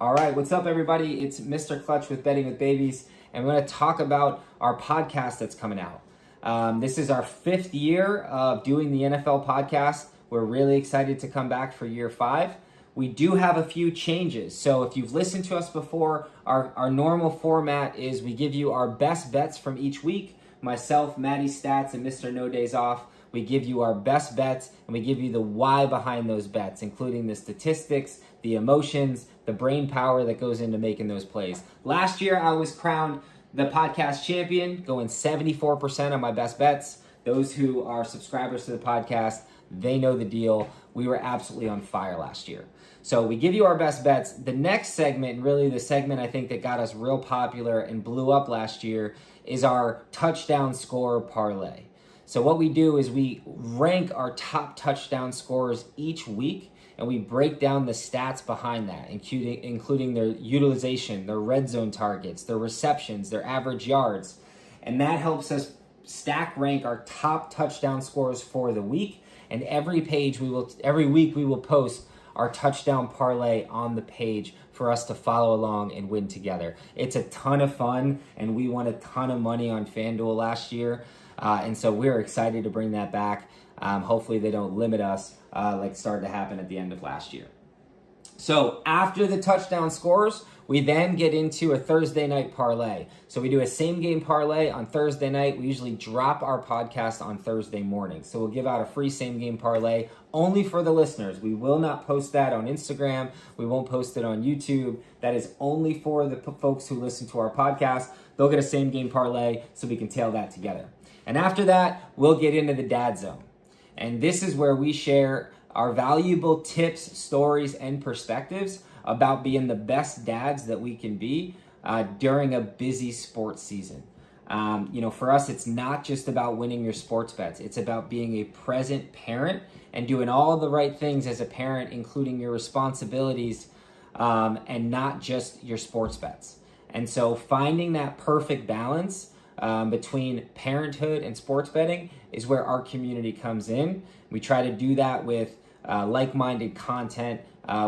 All right, what's up, everybody? It's Mr. Clutch with Betting with Babies, and we're going to talk about our podcast that's coming out. This is our 5th year of doing the NFL podcast. We're really excited to come back for year 5. We do have a few changes. So if you've listened to us before, our normal format is we give you our best bets from each week. Myself, Maddie Stats, and Mr. No Days Off. We give you our best bets, and we give you the why behind those bets, including the statistics, the emotions, the brain power that goes into making those plays. Last year, I was crowned the podcast champion, going 74% on my best bets. Those who are subscribers to the podcast, they know the deal. We were absolutely on fire last year. So we give you our best bets. The next segment, and really the segment I think that got us real popular and blew up last year, is our touchdown score parlay. So what we do is we rank our top touchdown scorers each week, and we break down the stats behind that, including their utilization, their red zone targets, their receptions, their average yards. And that helps us stack rank our top touchdown scorers for the week. And every week we will post our touchdown parlay on the page for us to follow along and win together. It's a ton of fun, and we won a ton of money on FanDuel last year. And so we're excited to bring that back. Hopefully they don't limit us like started to happen at the end of last year. So after the touchdown scores, we then get into a Thursday night parlay. So we do a same game parlay on Thursday night. We usually drop our podcast on Thursday morning. So we'll give out a free same game parlay only for the listeners. We will not post that on Instagram. We won't post it on YouTube. That is only for the folks who listen to our podcast. They'll get a same game parlay so we can tail that together. And after that, we'll get into the dad zone. And this is where we share our valuable tips, stories, and perspectives about being the best dads that we can be during a busy sports season. For us, it's not just about winning your sports bets. It's about being a present parent and doing all the right things as a parent, including your responsibilities and not just your sports bets. And so finding that perfect balance between parenthood and sports betting is where our community comes in. We try to do that with like-minded content,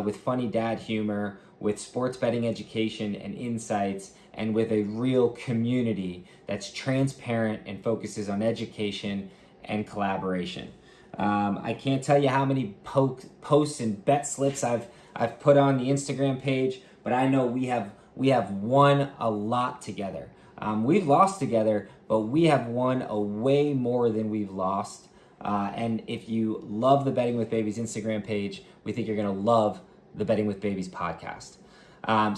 with funny dad humor, with sports betting education and insights, and with a real community that's transparent and focuses on education and collaboration. I can't tell you how many posts and bet slips I've put on the Instagram page, but I know we have won a lot together. We've lost together, but we have won a way more than we've lost. And if you love the Betting with Babies Instagram page, we think you're going to love the Betting with Babies podcast.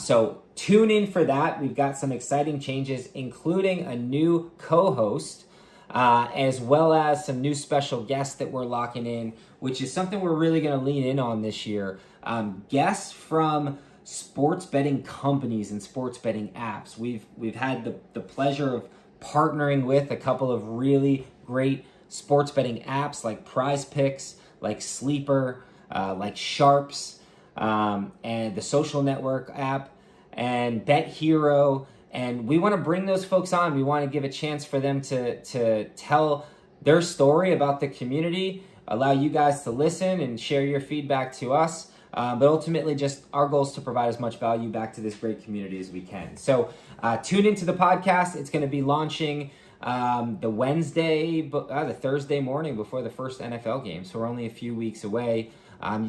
So tune in for that. We've got some exciting changes, including a new co-host, as well as some new special guests that we're locking in, which is something we're really going to lean in on this year. Guests from sports betting companies and sports betting apps. We've had the pleasure of partnering with a couple of really great sports betting apps like PrizePicks, like Sleeper, like Sharpz, and the Social Network app, and Bet Hero. And we want to bring those folks on. We want to give a chance for them to tell their story about the community, allow you guys to listen and share your feedback to us. But ultimately, just our goal is to provide as much value back to this great community as we can. So tune into the podcast. It's going to be launching the Thursday morning before the first NFL game. So we're only a few weeks away.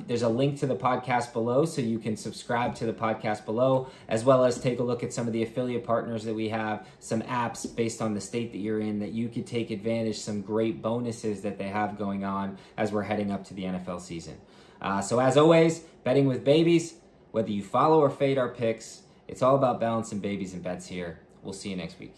There's a link to the podcast below, so you can subscribe to the podcast below, as well as take a look at some of the affiliate partners that we have, some apps based on the state that you're in that you could take advantage, some great bonuses that they have going on as we're heading up to the NFL season. So as always, Betting with Babies, whether you follow or fade our picks, it's all about balancing babies and bets here. We'll see you next week.